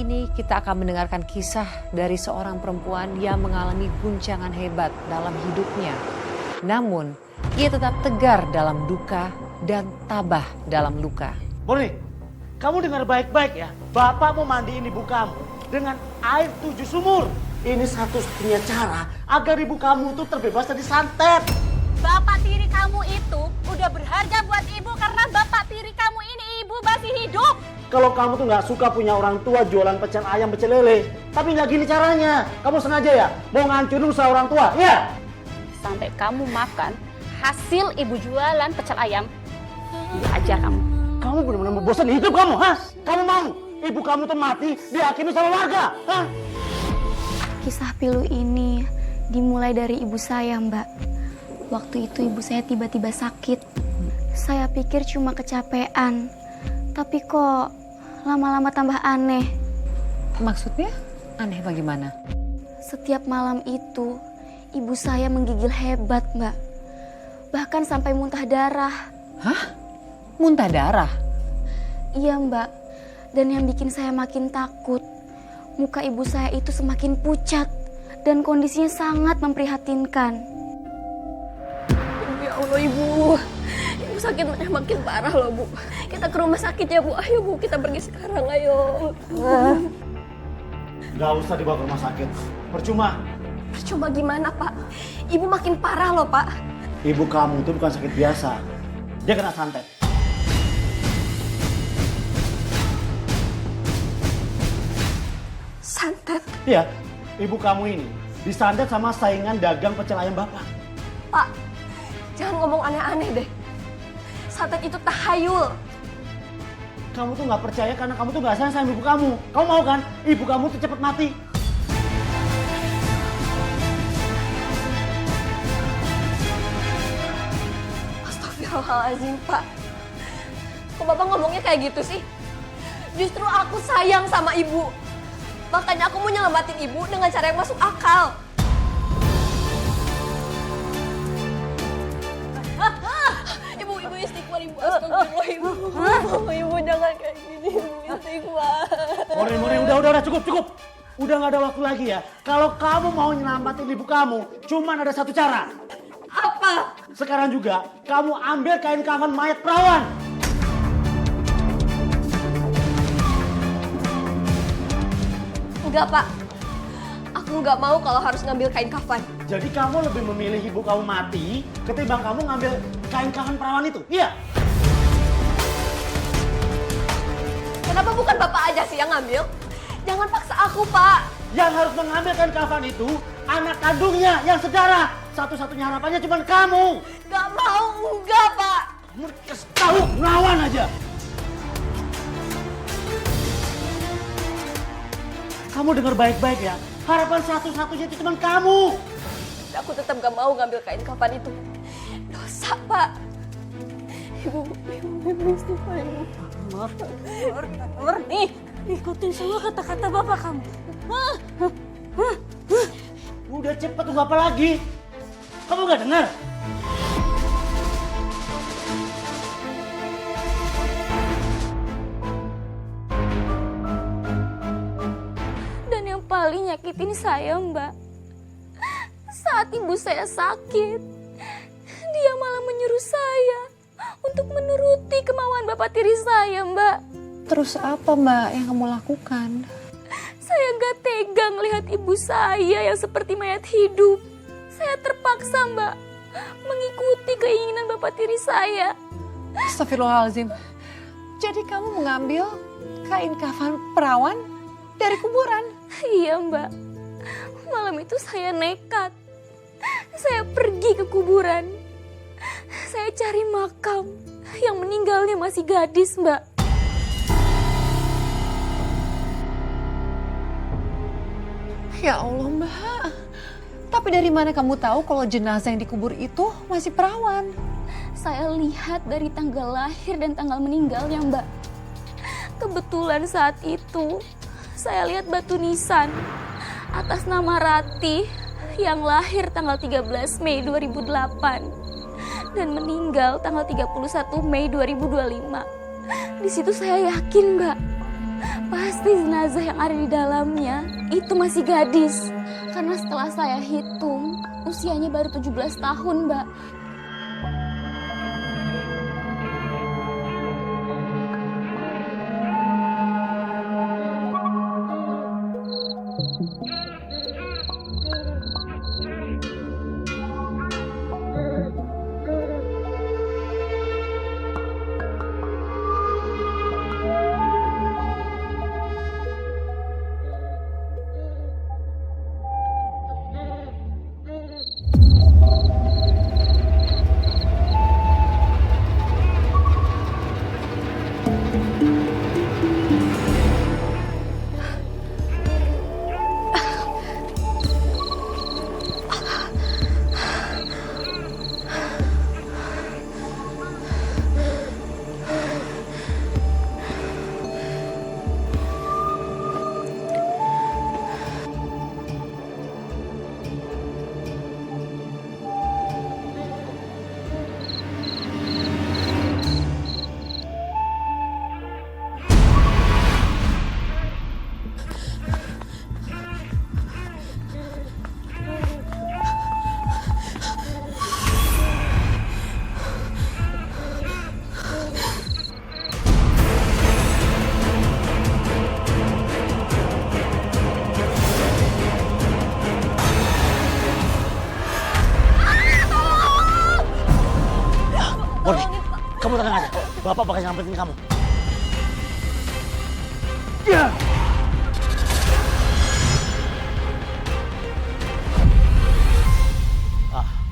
ini kita akan mendengarkan kisah dari seorang perempuan yang mengalami guncangan hebat dalam hidupnya. Namun, ia tetap tegar dalam duka dan tabah dalam luka. Murni, kamu dengar baik-baik ya. Bapak mau mandiin ibu kamu dengan air 7 sumur. Ini satu-satunya cara agar ibu kamu itu terbebas dari santet. Bapak tiri kamu itu udah berharga buat ibu karena bapak tiri kamu ini ibu masih hidup. Kalau kamu tuh nggak suka punya orang tua jualan pecel ayam pecel lele, tapi nggak gini caranya. Kamu sengaja ya mau ngancurin usaha orang tua, ya? Sampai kamu makan hasil ibu jualan pecel ayam, ajar kamu. Kamu benar-benar bosan hidup kamu, ha? Kamu mau ibu kamu tuh mati dihakimi sama warga, ha? Kisah pilu ini dimulai dari ibu saya, Mbak. Waktu itu ibu saya tiba-tiba sakit. Saya pikir cuma kecapean, tapi kok lama-lama tambah aneh. Maksudnya aneh bagaimana? Setiap malam itu, ibu saya menggigil hebat, Mbak. Bahkan sampai muntah darah. Hah? Muntah darah? Iya, Mbak. Dan yang bikin saya makin takut, muka ibu saya itu semakin pucat dan kondisinya sangat memprihatinkan. Ya Allah ibu sakitnya makin parah loh bu. Kita ke rumah sakit ya bu, ayo bu kita pergi sekarang ayo. Gak usah dibawa ke rumah sakit, percuma. Percuma gimana pak? Ibu makin parah loh pak. Ibu kamu itu bukan sakit biasa, dia kena santet. Santet? Iya, ibu kamu ini disantet sama saingan dagang pecel ayam bapak. Pak, jangan ngomong aneh-aneh deh. Santet itu tahayul. Kamu tuh nggak percaya karena kamu tuh nggak sayang sama ibu kamu. Kamu mau kan ibu kamu tuh cepet mati? Astagfirullahaladzim pak. Kok bapak ngomongnya kayak gitu sih? Justru aku sayang sama ibu. Makanya aku mau nyelamatin ibu dengan cara yang masuk akal. Ibu istighfar ibu, astagfirullah ibu. Ibu jangan kayak gini, ibu istighfar. Mori, udah cukup. Udah nggak ada waktu lagi ya. Kalau kamu mau nyelamatin ibu kamu, cuman ada satu cara. Apa? Sekarang juga kamu ambil kain kafan mayat perawan. Enggak pak, aku nggak mau kalau harus ngambil kain kafan. Jadi kamu lebih memilih ibu kamu mati ketimbang kamu ngambil kain kafan perawan itu, iya? Kenapa bukan bapak aja sih yang ngambil? Jangan paksa aku pak. Yang harus mengambil kain kafan itu anak kandungnya yang sedarah. Satu-satunya harapannya cuma kamu. Gak mau, enggak pak. Kamu kasih tahu, ngelawan aja. Kamu dengar baik-baik ya. Harapan satu-satunya itu cuma kamu. Aku tetap gak mau ngambil kain kafan itu. Dosa pak. Ibu istighfar ibu. Nih, ikutin semua kata-kata bapak kamu. Udah cepet tunggu apa lagi? Kamu gak dengar? Dan yang paling nyakitin saya, Mbak, saat ibu saya sakit, dia malah menyuruh saya untuk menuruti kemauan bapak tiri saya, Mbak. Terus apa Mbak yang kamu lakukan? Saya gak tega ngelihat ibu saya yang seperti mayat hidup. Saya terpaksa, Mbak, mengikuti keinginan bapak tiri saya. Astagfirullahaladzim. Jadi kamu mengambil kain kafan perawan dari kuburan? Iya, Mbak. Malam itu saya nekat. Saya pergi ke kuburan. Saya cari makam yang meninggalnya masih gadis, Mbak. Ya Allah Mbak. Tapi dari mana kamu tahu kalau jenazah yang dikubur itu masih perawan? Saya lihat dari tanggal lahir dan tanggal meninggalnya, Mbak. Kebetulan saat itu saya lihat batu nisan atas nama Rati yang lahir tanggal 13 Mei 2008 dan meninggal tanggal 31 Mei 2025. Di situ saya yakin, Mbak, pasti pasti jenazah yang ada di dalamnya itu masih gadis. Karena setelah saya hitung, usianya baru 17 tahun, Mbak. Murni, kamu tenang aja. Bapak bakal nyamperin kamu. Ya.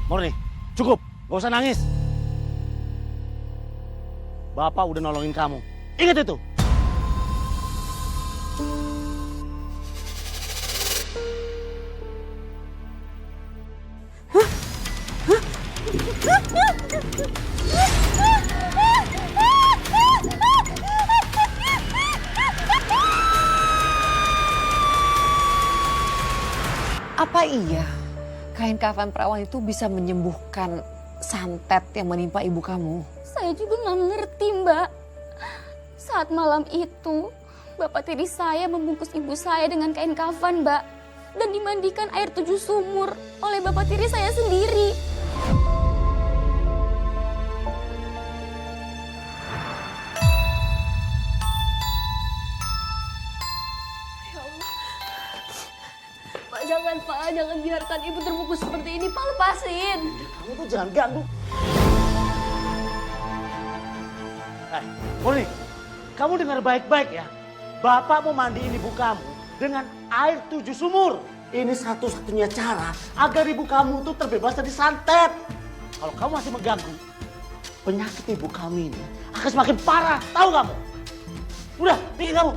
Murni, cukup. Gak usah nangis. Bapak udah nolongin kamu. Ingat itu. Apa iya kain kafan perawan itu bisa menyembuhkan santet yang menimpa ibu kamu? Saya juga nggak ngerti, Mbak. Saat malam itu, bapak tiri saya membungkus ibu saya dengan kain kafan, Mbak. Dan dimandikan air 7 sumur oleh bapak tiri saya sendiri. Pak, jangan biarkan ibu terbungkus seperti ini. Pak, lepasin. Kamu tuh jangan ganggu. Murni, kamu dengar baik-baik ya. Bapak mau mandiin ibu kamu dengan air 7 sumur. Ini satu-satunya cara agar ibu kamu tuh terbebas dari santet. Kalau kamu masih mengganggu, penyakit ibu kami ini akan semakin parah. Tahu kamu? Udah, pergi kamu.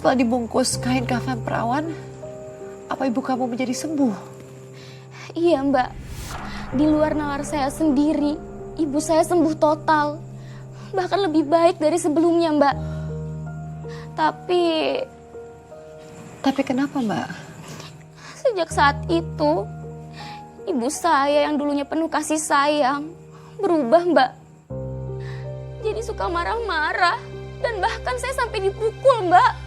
Setelah dibungkus kain kafan perawan, apa ibu kamu menjadi sembuh? Iya, Mbak. Di luar nalar saya sendiri, ibu saya sembuh total. Bahkan lebih baik dari sebelumnya, Mbak. Tapi kenapa, Mbak? Sejak saat itu, ibu saya yang dulunya penuh kasih sayang berubah, Mbak. Jadi suka marah-marah dan bahkan saya sampai dipukul, Mbak.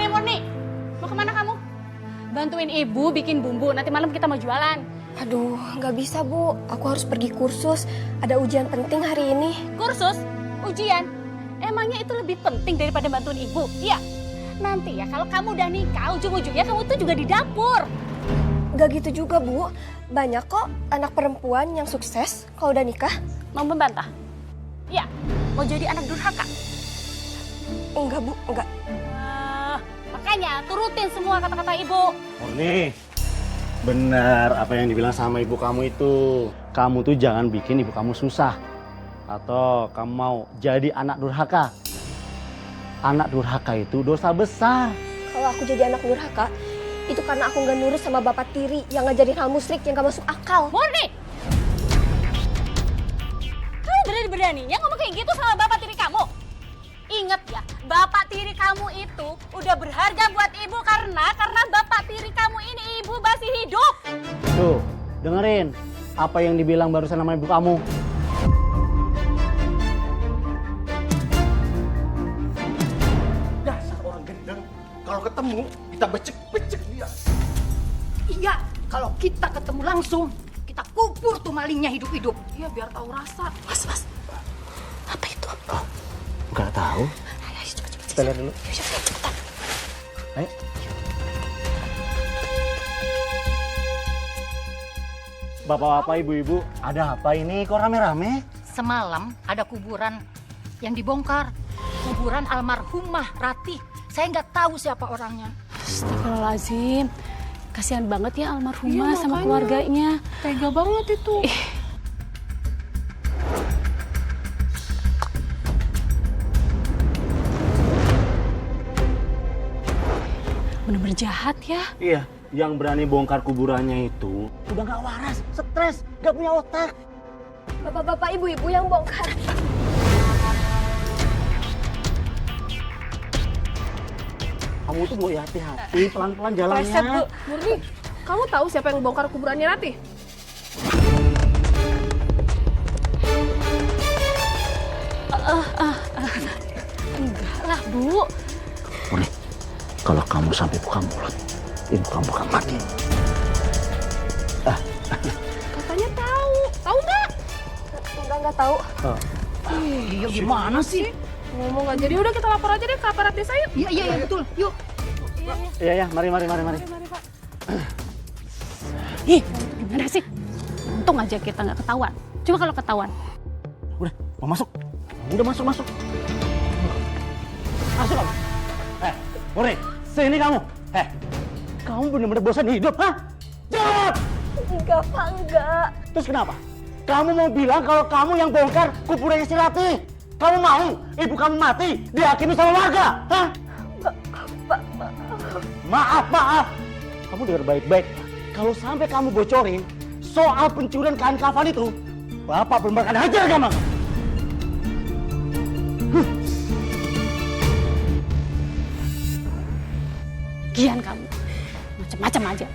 Murni, mau kemana kamu? Bantuin ibu bikin bumbu, nanti malam kita mau jualan. Aduh, nggak bisa, Bu. Aku harus pergi kursus. Ada ujian penting hari ini. Kursus? Ujian? Emangnya itu lebih penting daripada bantuin ibu? Iya. Nanti ya kalau kamu udah nikah, ujung-ujungnya kamu tuh juga di dapur. Nggak gitu juga, Bu. Banyak kok anak perempuan yang sukses kalau udah nikah. Mau membantah? Iya. Mau jadi anak durhaka? Enggak, Bu. Enggak. Makanya turutin semua kata-kata ibu. Murni, benar apa yang dibilang sama ibu kamu itu. Kamu tuh jangan bikin ibu kamu susah. Atau kamu mau jadi anak durhaka. Anak durhaka itu dosa besar. Kalau aku jadi anak durhaka, itu karena aku nggak nurut sama bapak tiri yang ngajarin hal musrik yang gak masuk akal. Murni! Kamu berani-beraninya ngomong kayak gitu sama bapak tiri kamu? Ingat ya, bapak tiri kamu itu udah berharga buat ibu karena bapak tiri kamu ini ibu masih hidup. Tuh, dengerin apa yang dibilang barusan sama ibu kamu. Dasar orang gendeng, kalau ketemu kita becek-becek dia. Iya, kalau kita ketemu langsung, kita kubur tuh malingnya hidup-hidup. Iya, biar tahu rasa. Mas, apa itu? Nggak tahu. Ayo, cepet. Kita lihat dulu. Cepetan. Ayo. Bapak-bapak, ibu-ibu, ada apa ini kok rame-rame? Semalam ada kuburan yang dibongkar. Kuburan almarhumah Ratih. Saya nggak tahu siapa orangnya. Astagfirullahaladzim. Kasihan banget ya almarhumah sama keluarganya. Tega banget itu. Bener-bener jahat ya. Iya, yang berani bongkar kuburannya itu udah nggak waras, stres, nggak punya otak. Bapak-bapak, ibu-ibu yang bongkar. Kamu tuh mau hati-hati, pelan-pelan jalannya. Murni, kamu tahu siapa yang bongkar kuburannya Ratih? Enggak lah, Bu. Murni, kalau kamu sampai buka mulut, ibu kamu akan mati. Katanya tahu. Tahu nggak? Enggak tahu. Iya, gimana sih? Ngomong nggak jadi, udah kita lapor aja deh ke aparat desa yuk. Iya, betul. Yuk. Iya, mari. Ih, gimana sih? Untung aja kita nggak ketahuan. Coba kalau ketahuan. Udah, mau masuk. Udah masuk. Masuk kamu. Murni, sini kamu. Kamu benar-benar bosan hidup, ha? Jawab! Enggak, Pak, enggak. Terus kenapa? Kamu mau bilang kalau kamu yang bongkar kuburannya si Ratih? Kamu mau ibu kamu mati dihakimi sama warga? Hah? Maaf. Kamu dengar baik-baik. Kalau sampai kamu bocorin soal pencurian kain kafan itu, Bapak benar-benar akan hajar kamu. Gian kamu. Macam-macam aja.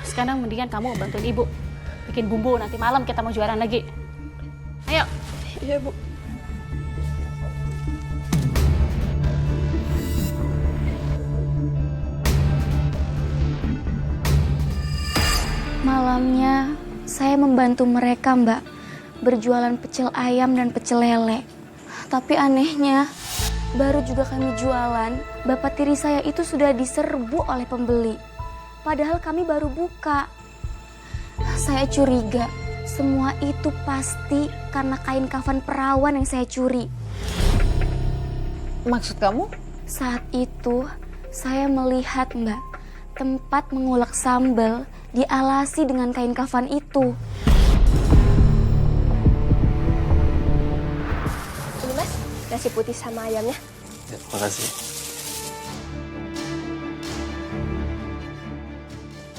Sekarang mendingan kamu bantuin ibu. Bikin bumbu, nanti malam kita mau jualan lagi. Ayo. Iya, Bu. Malamnya saya membantu mereka, Mbak, berjualan pecel ayam dan pecel lele. Tapi anehnya, baru juga kami jualan, bapak tiri saya itu sudah diserbu oleh pembeli. Padahal kami baru buka. Saya curiga, semua itu pasti karena kain kafan perawan yang saya curi. Maksud kamu? Saat itu, saya melihat, Mbak, tempat mengulek sambal dialasi dengan kain kafan itu. Ini, Mas, nasi putih sama ayamnya. Ya, makasih.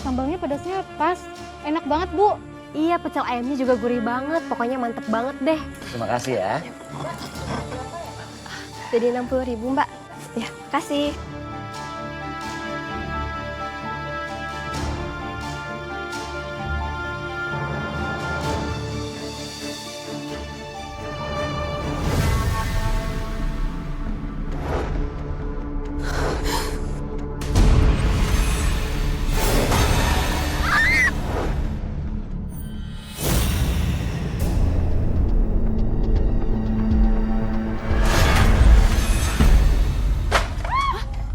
Sambalnya pedasnya pas. Enak banget, Bu. Iya, pecel ayamnya juga gurih banget. Pokoknya mantep banget deh. Terima kasih ya. Jadi 60.000, Mbak. Ya, kasih.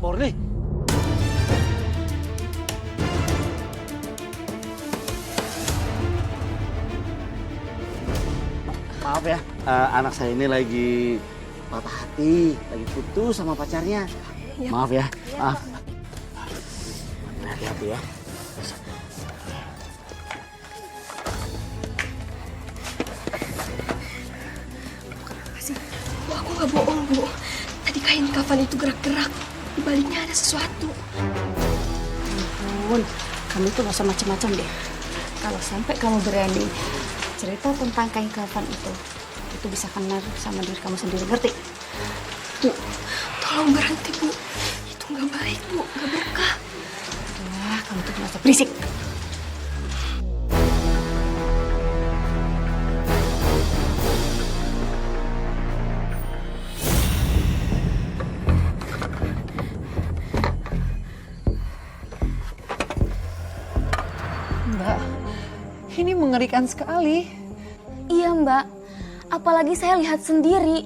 Murni. Maaf ya, anak saya ini lagi patah hati, lagi putus sama pacarnya. Maaf ya. Maaf. Hati-hati ya. Bu, aku nggak bohong, Bu. Tadi kain kafan itu gerak-gerak. Di baliknya ada sesuatu. Bun, kamu tuh gak usah macam-macam deh. Kalau sampai kamu berani cerita tentang kain kafan itu bisa kena sama diri kamu sendiri, ngerti? Bu, tolong berhenti, Bu. Itu nggak baik, Bu. Nggak berkah. Wah, kamu tuh gak usah berisik. Mbak, ini mengerikan sekali. Iya mbak, apalagi saya lihat sendiri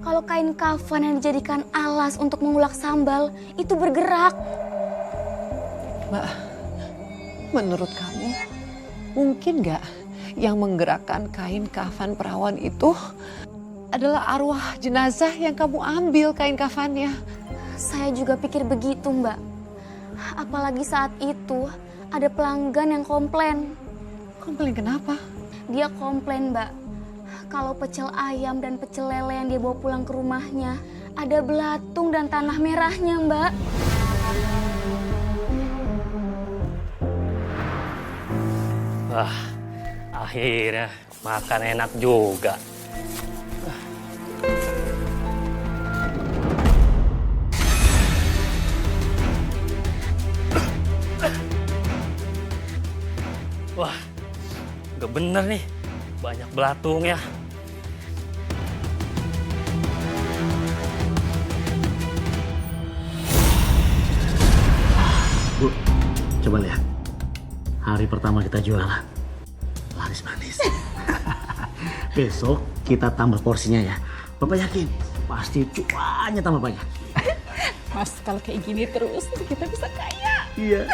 kalau kain kafan yang dijadikan alas untuk mengulak sambal itu bergerak. Mbak, menurut kamu mungkin nggak yang menggerakkan kain kafan perawan itu adalah arwah jenazah yang kamu ambil kain kafannya? Saya juga pikir begitu mbak. Apalagi saat itu ada pelanggan yang komplain. Komplain kenapa? Dia komplain mbak, kalau pecel ayam dan pecel lele yang dia bawa pulang ke rumahnya ada belatung dan tanah merahnya mbak. Wah, akhirnya makan enak juga. Wah, gak bener nih. Banyak belatung ya. Bu, coba lihat. Hari pertama kita jualan. Laris manis. Besok kita tambah porsinya ya. Bapak yakin pasti cuannya tambah banyak. Mas, kalau kayak gini terus kita bisa kaya. Iya.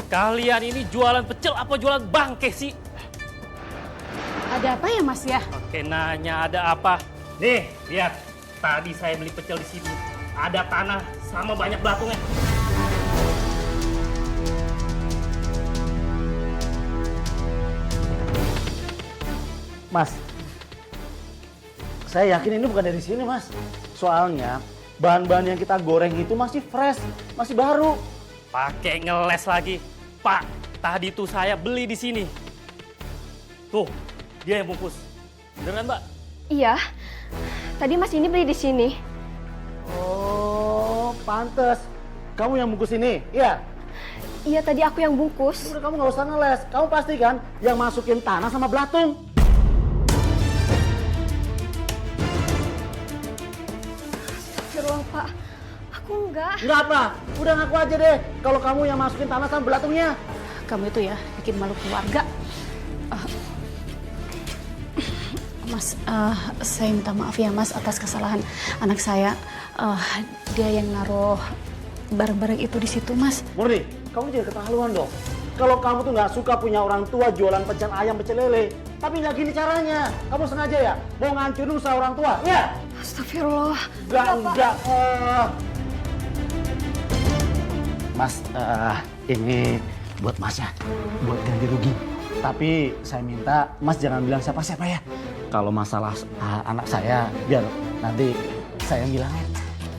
Kalian ini jualan pecel apa jualan bangke sih? Ada apa ya mas ya? Oke, nanya ada apa? Nih, lihat. Tadi saya beli pecel di sini. Ada tanah sama banyak belatungnya. Mas, saya yakin ini bukan dari sini, Mas. Soalnya bahan-bahan yang kita goreng itu masih fresh, masih baru. Pakai ngeles lagi. Pak, tadi tuh saya beli di sini. Tuh, dia yang bungkus. Beneran, Mbak? Iya. Tadi Mas ini beli di sini. Oh, pantes. Kamu yang bungkus ini, iya? Iya, tadi aku yang bungkus. Udah, kamu nggak usah ngeles. Kamu pasti kan yang masukin tanah sama belatung. Astagfirullah, Pak. Aku enggak. Enggak apa, udah ngaku aja deh kalau kamu yang masukin tanah sama belatungnya. Kamu itu ya bikin malu keluarga. Mas, saya minta maaf ya mas atas kesalahan anak saya. Dia yang naruh barang-barang itu di situ mas. Murni, kamu jangan keterlaluan dong. Kalau kamu tuh nggak suka punya orang tua jualan pecel ayam, pecel lele, tapi nggak gini caranya. Kamu sengaja ya mau ngancurin usaha orang tua, ya? Astagfirullah. Enggak. Mas, ini buat Mas ya, buat ganti rugi. Tapi saya minta Mas jangan bilang siapa-siapa ya. Kalau masalah anak saya, biar nanti saya yang bilangin.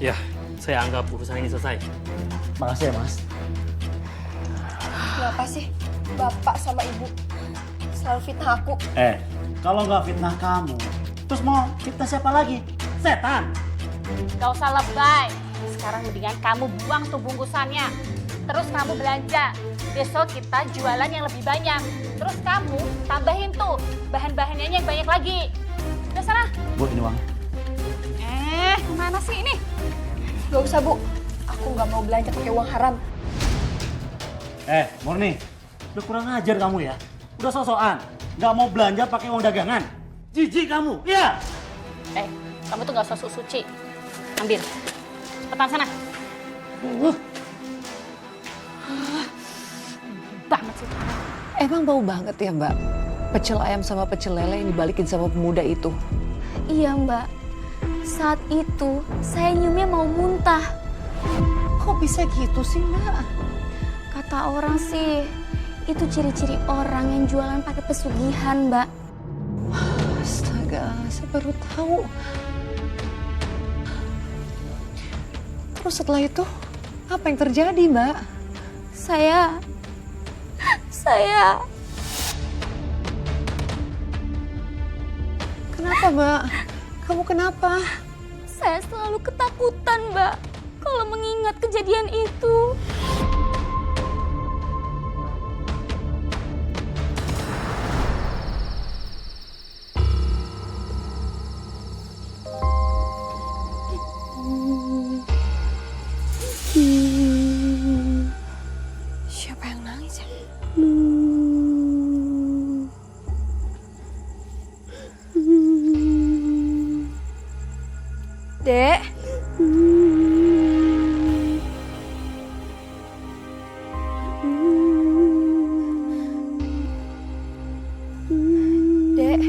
Ya, saya anggap urusan ini selesai. Makasih ya Mas. Kenapa sih Bapak sama Ibu selalu fitnah aku? Kalau nggak fitnah kamu, terus mau fitnah siapa lagi? Setan. Gak usah lebay. Sekarang mendingan kamu buang tuh bungkusannya. Terus kamu belanja. Besok kita jualan yang lebih banyak. Terus kamu tambahin tuh bahan-bahannya yang banyak lagi. Udah sana. Bu, ini uang. Kemana sih ini? Gak usah, Bu. Aku nggak mau belanja pakai uang haram. Murni, udah kurang ajar kamu ya. Udah sosokan, nggak mau belanja pakai uang dagangan. Jijik kamu, iya? Kamu tuh gak usah suci. Ambil. Cepetan sana. Banget sih. Emang bau banget ya Mbak? Pecel ayam sama pecel lele yang dibalikin sama pemuda itu. Iya Mbak, saat itu saya nyiumnya mau muntah. Kok bisa gitu sih Mbak? Kata orang sih, itu ciri-ciri orang yang jualan pakai pesugihan Mbak. Astaga, saya baru tahu. Terus setelah itu, apa yang terjadi Mbak? Saya... Kenapa Mbak? Kamu kenapa? Saya selalu ketakutan, Mbak, kalau mengingat kejadian itu. Siapa yang nangis ya? Dek. Dek.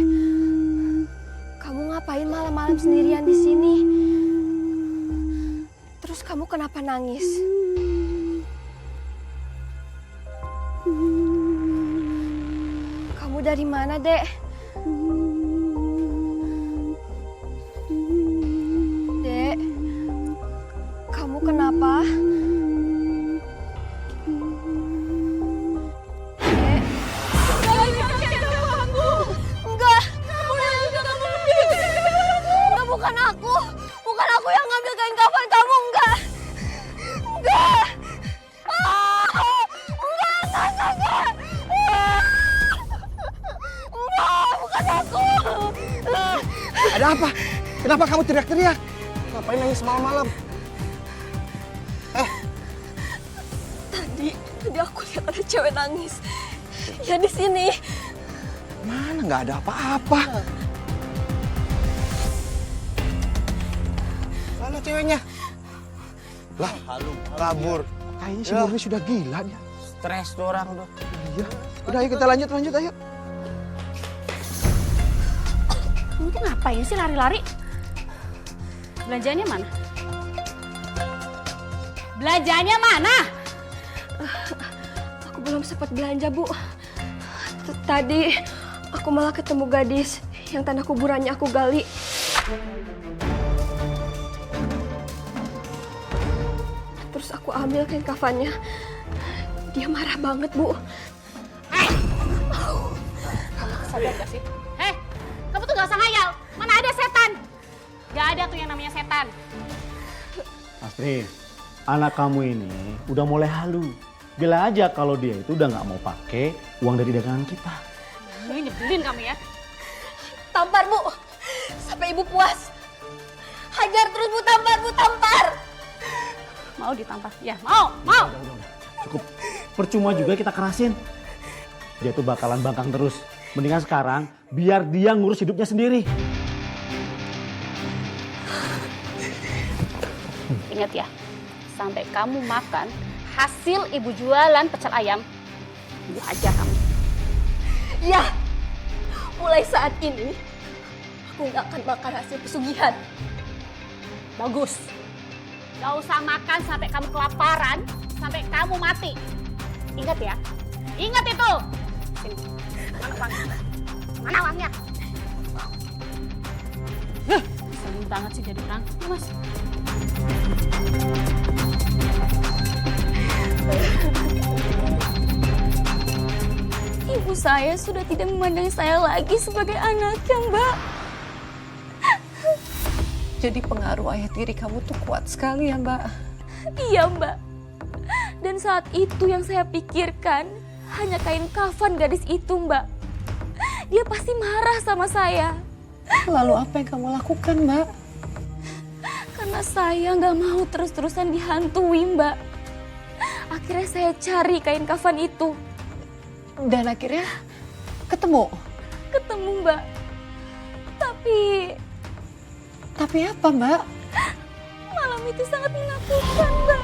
Kamu ngapain malam-malam sendirian di sini? Terus kamu kenapa nangis? Kamu dari mana, Dek? Dek, kamu kenapa? Dek. Enggak. Enggak, bukan aku. Bukan aku yang ngambil kain kafan kamu, enggak. Enggak. Enggak. Bukan aku. Ada apa? Kenapa kamu teriak-teriak? Ngapain nangis malam-malam? Tadi aku lihat ada cewek nangis. Ya di sini. Mana nggak ada apa-apa. Mana ceweknya? Lah, kabur. Kayaknya si Murni sudah gila dia. Stres tuh orang tuh. Iya. Udah ayo kita lanjut ayo. Kamu tuh ngapain sih lari-lari? Belanjaannya mana? Belanjaannya mana? Aku belum sempat belanja, Bu. Tadi aku malah ketemu gadis yang tanah kuburannya aku gali. Terus aku ambil kain kafannya. Dia marah banget, Bu. Sadar gak sih? Kamu tuh gak usah ngayal. Mana ada setan? Gak ada tuh yang namanya setan. Astrid, anak kamu ini udah mulai halu. Bila aja kalau dia itu udah nggak mau pakai uang dari dagangan kita. Ini nyebelin kamu ya. Tampar, Bu. Sampai Ibu puas. Hajar terus, Bu. Tampar, Bu. Tampar. Mau ditampar? Ya, mau. Udah. Cukup. Percuma juga kita kerasin. Dia tuh bakalan bangkang terus. Mendingan sekarang biar dia ngurus hidupnya sendiri. Ingat ya, sampai kamu makan hasil ibu jualan pecel ayam, ibu ajar kamu. Ya, mulai saat ini aku nggak akan makan hasil pesugihan. Bagus. Gak usah makan sampai kamu kelaparan, sampai kamu mati. Ingat ya, ingat itu. Sini, mana uangnya? Mana uangnya? Sering banget sih jadi orang. Ya, Mas. Ibu saya sudah tidak memandang saya lagi sebagai anaknya, Mbak. Jadi pengaruh ayah tiri kamu tuh kuat sekali ya Mbak? Iya, Mbak. Dan saat itu yang saya pikirkan hanya kain kafan gadis itu, Mbak. Dia pasti marah sama saya. Lalu apa yang kamu lakukan Mbak? Karena saya nggak mau terus-terusan dihantui, Mbak. Akhirnya saya cari kain kafan itu. Dan akhirnya ketemu? Ketemu, Mbak. Tapi apa Mbak? Malam itu sangat menakutkan, Mbak.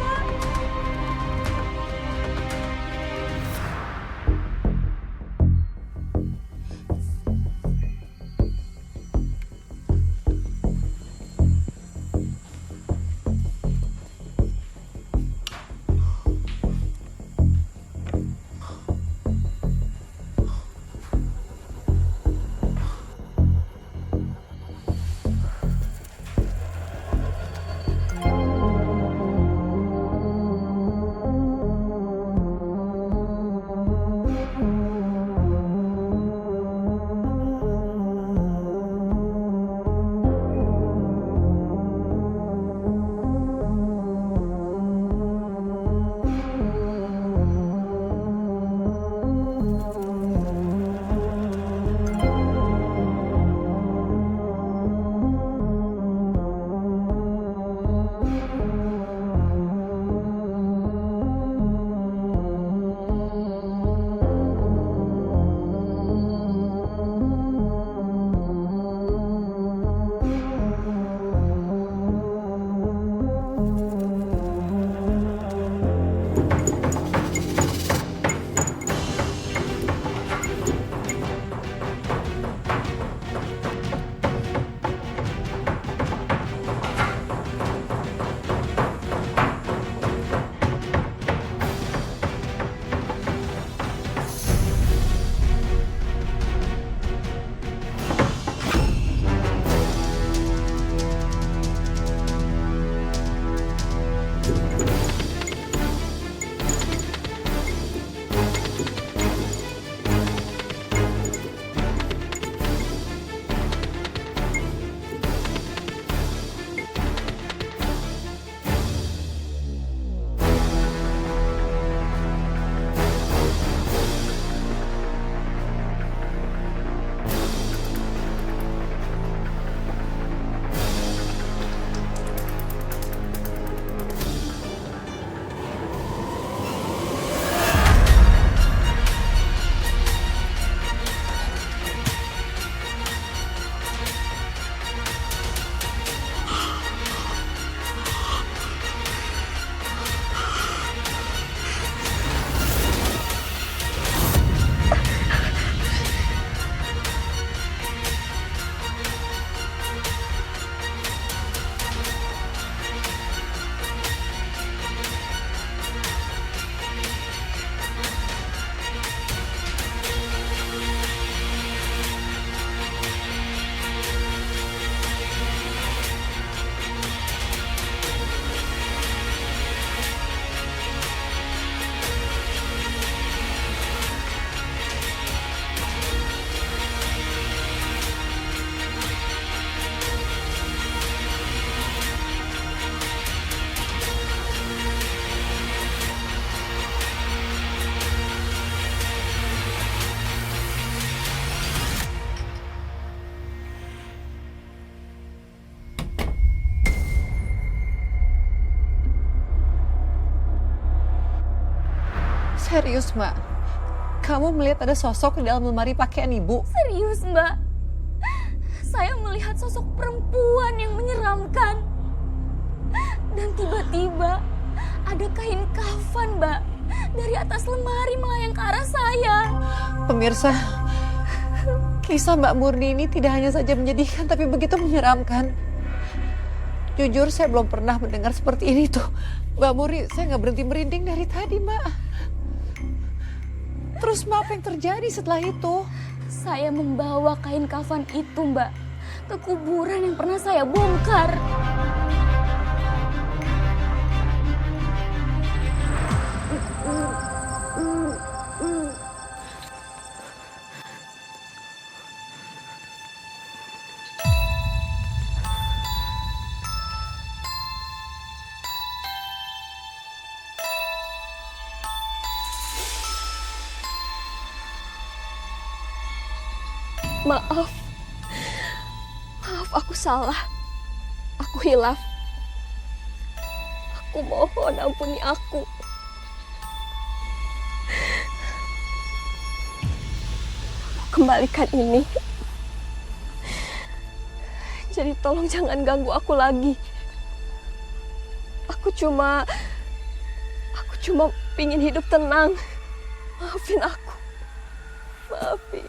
Serius, Mbak? Kamu melihat ada sosok di dalam lemari pakaian ibu? Serius, Mbak. Saya melihat sosok perempuan yang menyeramkan. Dan tiba-tiba ada kain kafan, Mbak, dari atas lemari melayang ke arah saya. Pemirsa, kisah Mbak Murni ini tidak hanya saja menyedihkan, tapi begitu menyeramkan. Jujur, saya belum pernah mendengar seperti ini tuh. Mbak Murni, saya nggak berhenti merinding dari tadi, Mbak. Terus Mbak, apa yang terjadi setelah itu? Saya membawa kain kafan itu, Mbak, ke kuburan yang pernah saya bongkar. Maaf. Maaf, aku salah. Aku hilaf. Aku mohon ampuni aku. Kembalikan ini. Jadi tolong jangan ganggu aku lagi. Aku cuma pingin hidup tenang. Maafin aku. Maafin.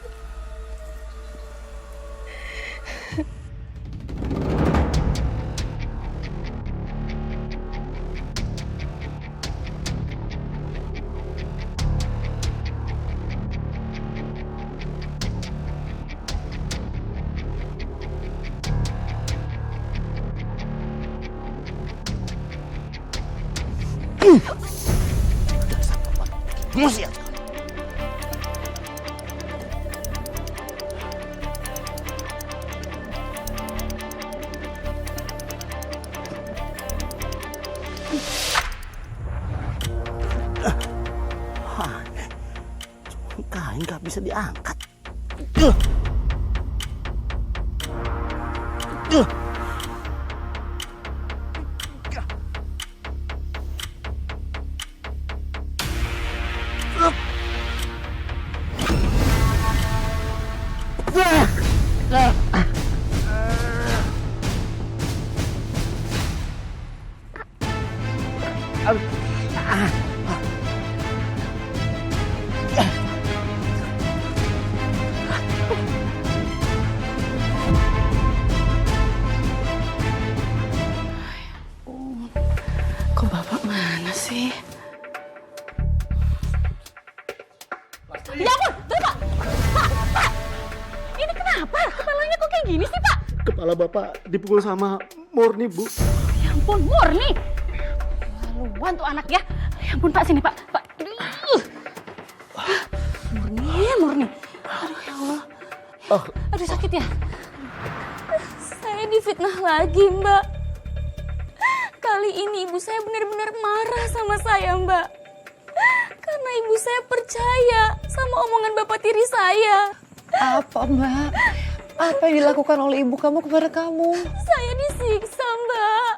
Emosi ya? Kain nggak bisa diangkat. Kok Bapak mana sih? Ya ampun, tuh Pak! Pak! Ini kenapa? Kepalanya kok kayak gini sih, Pak? Kepala Bapak dipukul sama Murni, Bu. Ya ampun, Murni! Laluan tuh anak ya. Ya ampun, Pak, sini, Pak. Pak. Murni. Aduh, ya Allah. Aduh, sakit ya? Saya difitnah lagi, Mbak. Kali ini ibu saya benar-benar marah sama saya, Mbak. Karena ibu saya percaya sama omongan bapak tiri saya. Apa, Mbak? Apa yang dilakukan oleh ibu kamu kepada kamu? Saya disiksa, Mbak.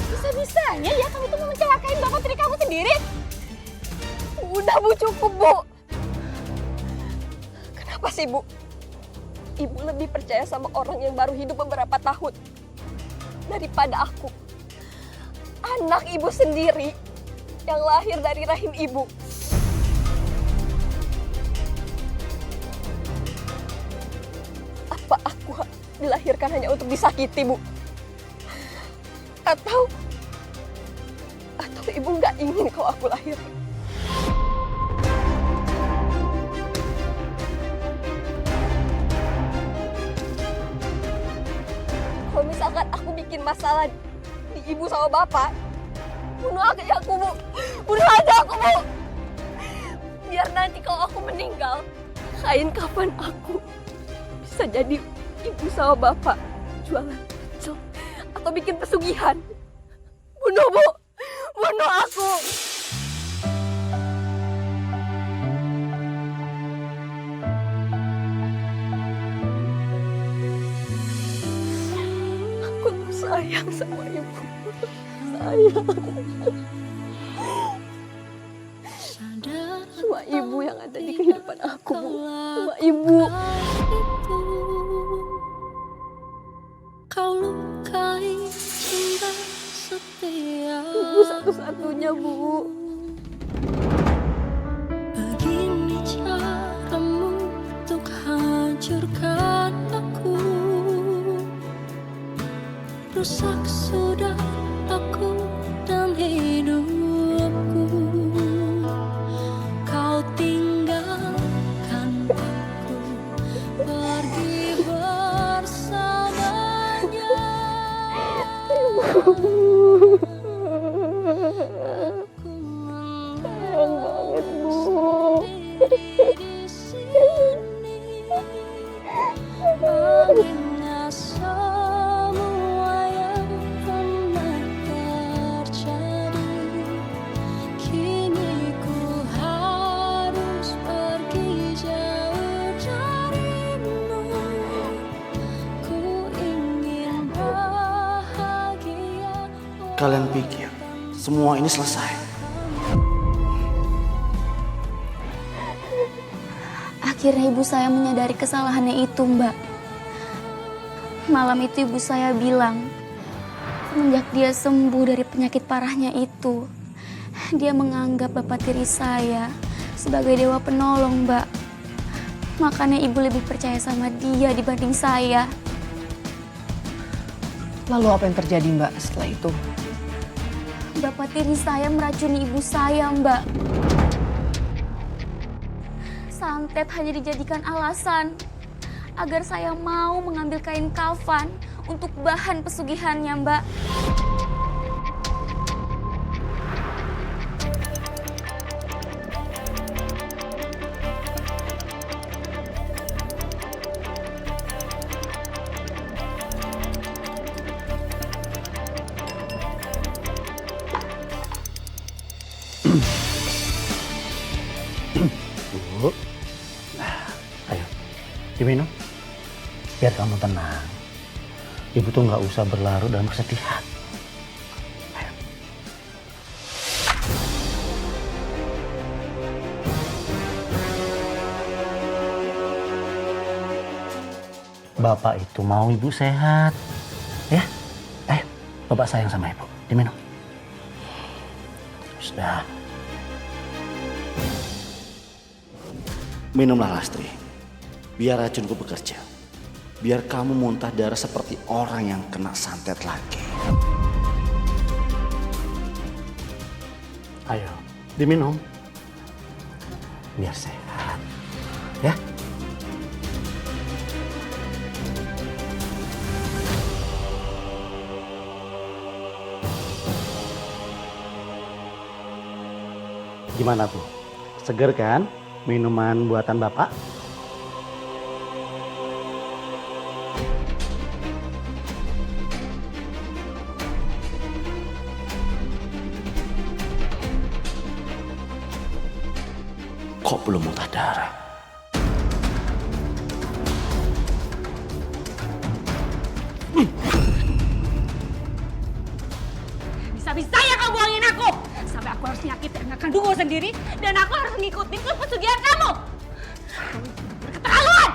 Bisa-bisanya ya kamu tuh mau mencelakain bapak tiri kamu sendiri. Udah, Bu, cukup, Bu. Kenapa sih, Bu? Ibu lebih percaya sama orang yang baru hidup beberapa tahun daripada aku. Anak ibu sendiri yang lahir dari rahim ibu. Apa aku dilahirkan hanya untuk disakiti, Bu? Atau ibu nggak ingin kalau aku lahir? Kalau misalkan aku bikin masalah di ibu sama bapak, bunuh aja aku, Bu. Bunuh aja aku, Bu. Biar nanti kalau aku meninggal, kain kafan aku bisa jadi ibu sama bapak jualan pecel atau bikin pesugihan. Bunuh, Bu! Bunuh aku! Aku tuh sayang sama Ibu. Sayang. Cuma Ibu yang ada di kehidupan aku, Bu. Cuma Ibu. Kau lukai cinta setia. Ibu satu-satunya, Bu. Begini caramu untuk hancurkan aku. Rusak sudah aku dan hidupku. Kau tinggalkan aku pergi bersamanya. Sayang banget, Bu. Mengingat semua yang pernah terjadi. Kini ku harus pergi jauh darimu. Ku ingin bahagia. Kalian pikir semua ini selesai? Akhirnya ibu saya menyadari kesalahannya itu, Mbak. Malam itu ibu saya bilang, semenjak dia sembuh dari penyakit parahnya itu, dia menganggap bapak tiri saya sebagai dewa penolong, Mbak. Makanya ibu lebih percaya sama dia dibanding saya. Lalu apa yang terjadi, Mbak, setelah itu? Bapak tiri saya meracuni ibu saya, Mbak. Santet hanya dijadikan alasan agar saya mau mengambil kain kafan untuk bahan pesugihannya, Mbak. Bu, ayo diminum biar kamu tenang. Ibu tuh nggak usah berlarut dalam kesedihan. Ayo. Bapak itu mau ibu sehat, ya. Ayo, bapak sayang sama ibu. Diminum. Sudah. Minumlah, Lastri. Biar racunku bekerja. Biar kamu muntah darah seperti orang yang kena santet lagi. Ayo, diminum. Biar sehat. Ya. Gimana, Bu? Seger kan minuman buatan Bapak? Kok belum muntah darah? Bisa-bisanya kamu bohongin aku. Sampai aku harus nyakitin anak kandungku sendiri. Dan aku harus ngikutin ke pesugihan kamu. Kamu berketerlaluan.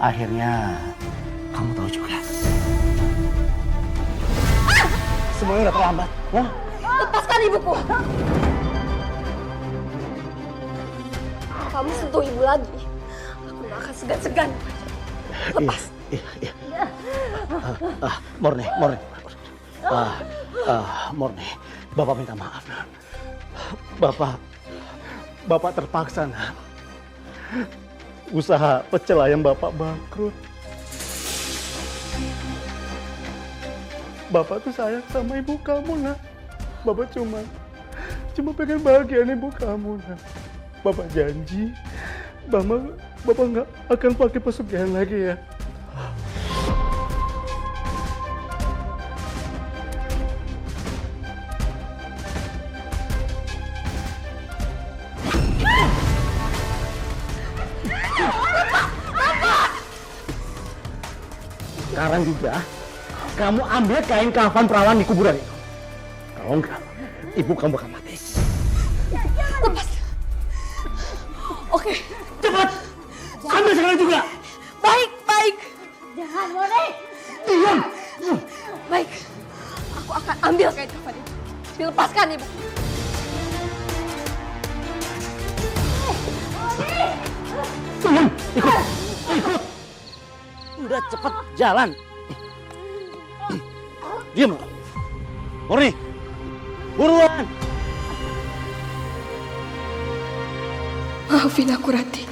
Akhirnya kamu tahu juga. Semuanya udah terlambat. Ya? Lepaskan ibuku. Kamu sentuh ibu lagi, aku gak akan segan-segan. Lepas. Iya. Murni. Murni, Bapak minta maaf. Bapak terpaksa, nak. Usaha pecel ayam Bapak bangkrut. Bapak tuh sayang sama ibu kamu, nak. Bapak cuma pengen bahagiain ibu kamu, nak. Bapak janji, Bapak nggak akan pakai pesugihan lagi ya. Sekarang juga kamu ambil kain kafan perawan di kuburan itu. Kalau enggak, ibu kamu bakal mati. Lepas. Oke. Cepat! Ambil sekarang juga! Baik, baik. Jangan, Moni. Diam! Baik. Aku akan ambil kain kafan itu. Dilepaskan, Ibu. Diam! Ikut! Ikut! Udah cepet jalan. Diam! Murni! Buruan! Maafin aku, Rati.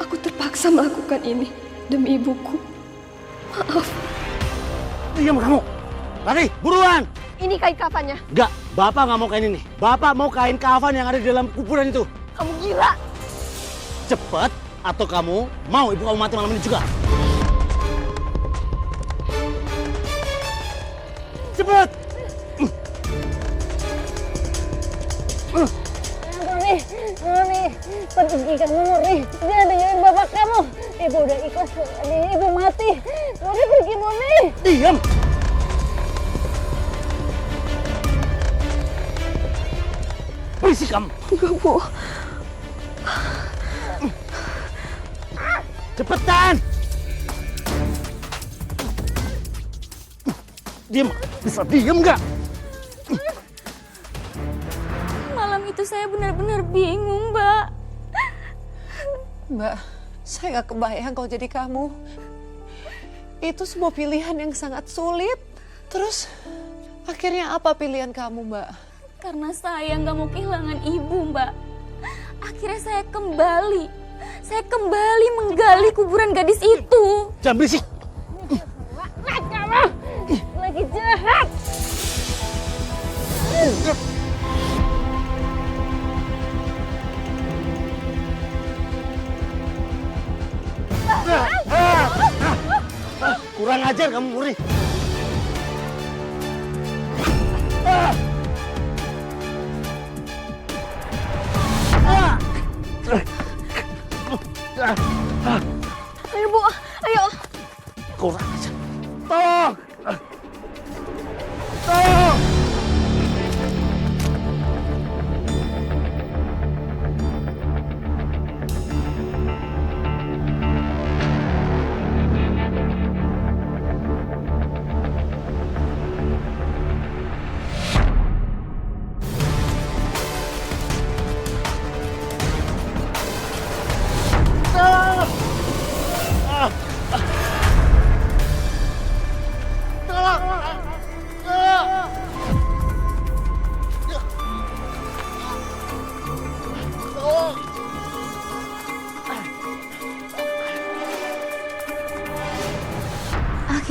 Aku terpaksa melakukan ini demi ibuku. Maaf. Diam kamu! Lari, buruan! Ini kain kafannya. Enggak, Bapak nggak mau kain ini. Bapak mau kain kafan yang ada di dalam kuburan itu. Kamu gila. Cepat, atau kamu mau ibu kamu mati malam ini juga. Cepat! Moni, pergi kamu, Moni. Jangan dengerin bapak kamu. Ibu udah ikhlas, ibu mati. Moni pergi, Moni. Diam! Berisik kamu. Enggak, Bu. Cepetan! Diam, bisa diam nggak? Malam itu saya benar-benar bingung, Mbak. Mbak, saya nggak kebayang kalau jadi kamu. Itu semua pilihan yang sangat sulit. Terus, akhirnya apa pilihan kamu, Mbak? Karena saya nggak mau kehilangan ibu, Mbak. Akhirnya saya kembali. Saya kembali menggali kuburan gadis itu. Jangan berisik. Lagi jahat. Kurang ajar kamu, Murni. Ayo, Bu. Ayo. Kurang ajar. Tolong! Tolong!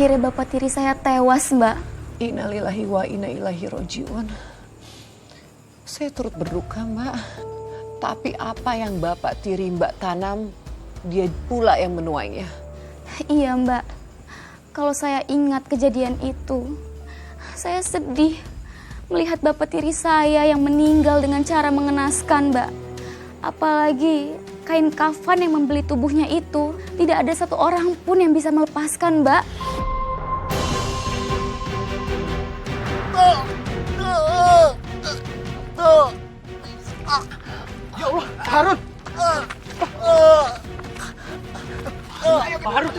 Akhirnya bapak tiri saya tewas, Mbak. Innalillahi wa inna ilaihi rojiun. Saya turut berduka, Mbak. Tapi apa yang Bapak tiri Mbak tanam, dia pula yang menuainya. Iya, Mbak. Kalau saya ingat kejadian itu, saya sedih melihat bapak tiri saya yang meninggal dengan cara mengenaskan, Mbak. Apalagi kain kafan yang membeli tubuhnya itu, tidak ada satu orang pun yang bisa melepaskan, Mbak. Ya Allah, Harun! Pak Harun!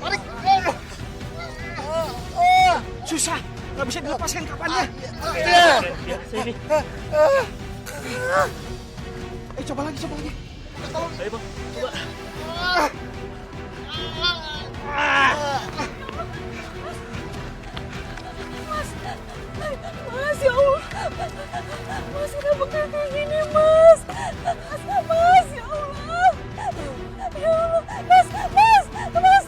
Tarik! Susah, nggak bisa dilepaskan kapannya. Biar sini. Coba lagi. Ayo, Bang. Coba. Mas, ya Allah. Mas, kenapa kayak gini, Mas? Mas, ya Allah. Ya Allah. Mas. Ya Allah. Mas.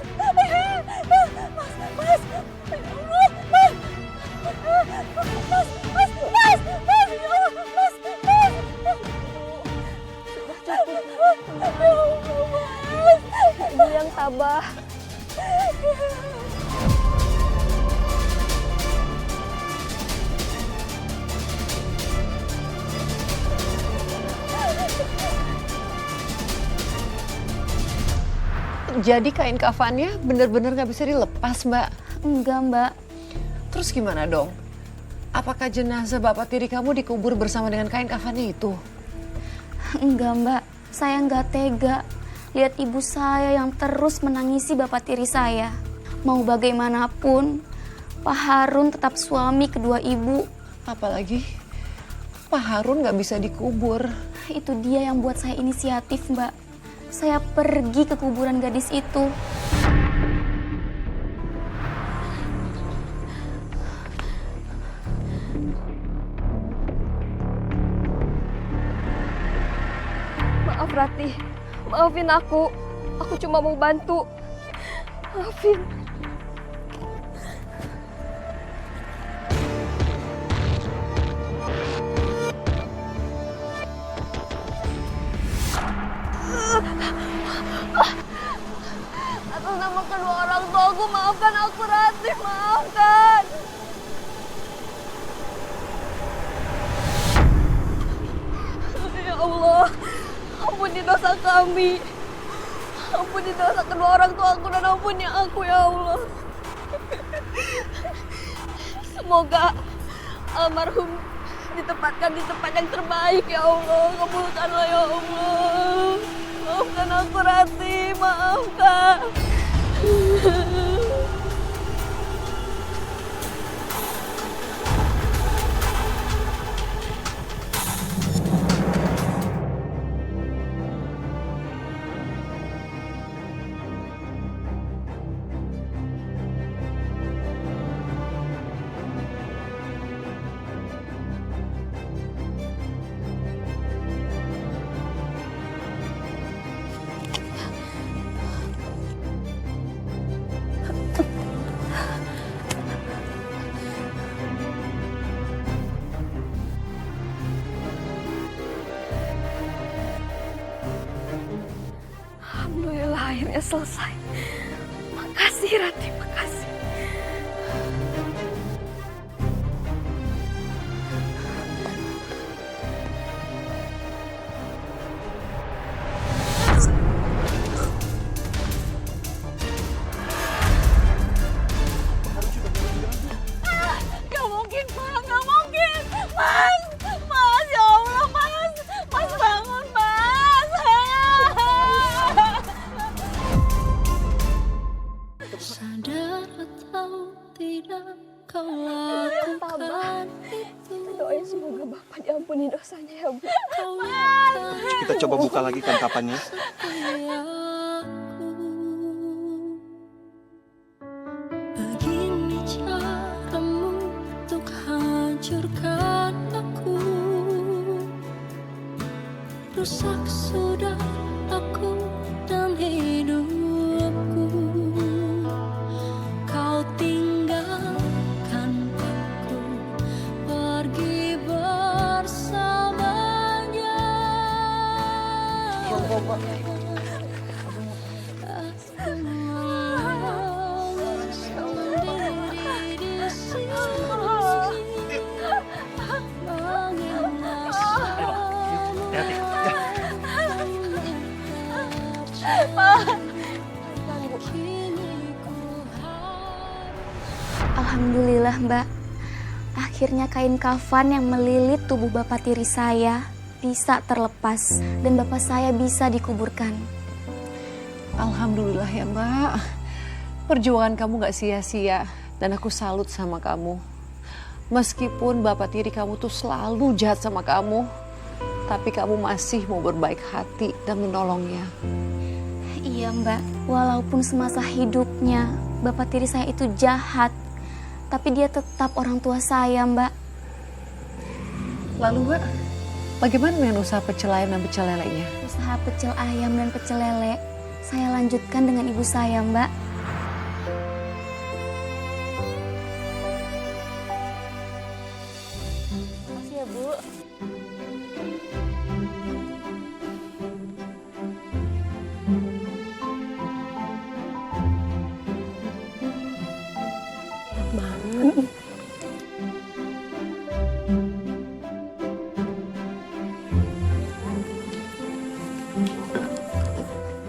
Ibu yang tabah. Jadi kain kafannya bener-bener gak bisa dilepas, Mbak? Enggak, Mbak. Terus gimana dong? Apakah jenazah bapak tiri kamu dikubur bersama dengan kain kafannya itu? Enggak, Mbak. Saya nggak tega lihat ibu saya yang terus menangisi bapak tiri saya. Mau bagaimanapun, Pak Harun tetap suami kedua ibu. Apalagi Pak Harun gak bisa dikubur. Itu dia yang buat saya inisiatif, Mbak. Saya pergi ke kuburan gadis itu. Maaf Rati, maafin aku. Aku cuma mau bantu. Maafin. Atas nama kedua orang tuaku, maafkan aku Rati, maafkan. Ya Allah, ampuni dosa kami. Ampuni dosa kedua orang tuaku dan ampuni aku ya Allah. Semoga almarhum ditempatkan di tempat yang terbaik ya Allah. Kabulkanlah ya Allah. Maafkan aku Rati, maafkan. Alhamdulillah akhirnya selesai. Makasih Rati, makasih. Gak mungkin, Pak, gak mungkin. Mas, Mas, ya Allah, Mas. Mas bangun, Mas. Sadar atau tidak kau lakukan itu. Doain semoga Bapak diampuni dosanya ya Bu. Kita coba buka lagi kan kapannya. Begini caramu untuk hancurkan aku. Rusak sudah aku dan hidupku. Kau tinggalkan aku pergi bersamanya. Aku sendiri di sini Alhamdulillah, Mbak. Akhirnya kain kafan yang melilit tubuh bapak tiri saya bisa terlepas dan bapak saya bisa dikuburkan. Alhamdulillah ya Mbak. Perjuangan kamu gak sia-sia dan aku salut sama kamu. Meskipun bapak tiri kamu tuh selalu jahat sama kamu, tapi kamu masih mau berbaik hati dan menolongnya. Iya, Mbak. Walaupun semasa hidupnya bapak tiri saya itu jahat, tapi dia tetap orang tua saya, Mbak. Lalu Mbak, bagaimana dengan usaha pecel ayam dan pecel lelenya? Usaha pecel ayam dan pecel lele saya lanjutkan dengan ibu saya, Mbak. Makasih ya Bu.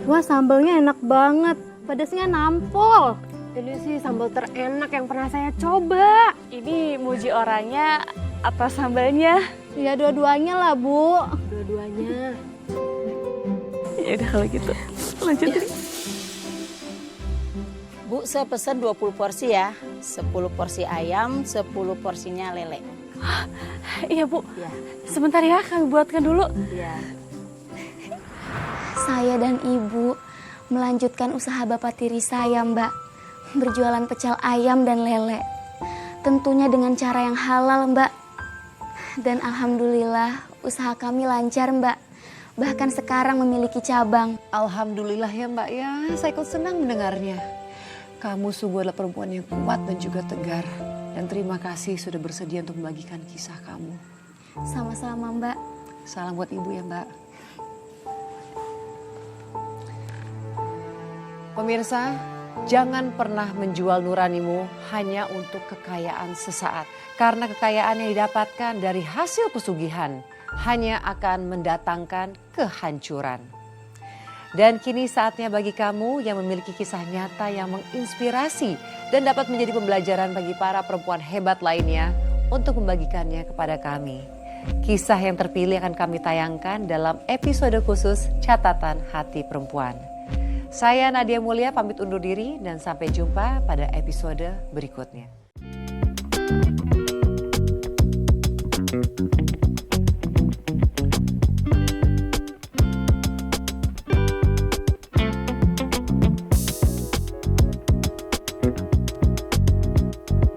Wah, sambelnya enak banget. pedasnya nampol. Ini sih sambal terenak yang pernah saya coba. Ini muji orangnya atau sambalnya? Ya dua-duanya lah, Bu. Dua-duanya. Ya udah kalau gitu. Lanjutin. Bu, saya pesan 20 porsi ya. 10 porsi ayam, 10 porsinya lele. Iya Bu, Ya. sebentar ya kami buatkan dulu. Ya. Saya dan Ibu melanjutkan usaha Bapak tiri saya, Mbak. Berjualan pecel ayam dan lele. Tentunya dengan cara yang halal, Mbak. Dan alhamdulillah usaha kami lancar, Mbak. Bahkan sekarang memiliki cabang. Alhamdulillah ya Mbak ya, saya ikut senang mendengarnya. Kamu sungguh adalah perempuan yang kuat dan juga tegar. Dan terima kasih sudah bersedia untuk membagikan kisah kamu. Sama-sama, Mbak. Salam buat Ibu ya Mbak. Pemirsa, jangan pernah menjual nuranimu hanya untuk kekayaan sesaat. Karena kekayaan yang didapatkan dari hasil pesugihan hanya akan mendatangkan kehancuran. Dan kini saatnya bagi kamu yang memiliki kisah nyata yang menginspirasi dan dapat menjadi pembelajaran bagi para perempuan hebat lainnya untuk membagikannya kepada kami. Kisah yang terpilih akan kami tayangkan dalam episode khusus Catatan Hati Perempuan. Saya Nadia Mulia pamit undur diri dan sampai jumpa pada episode berikutnya.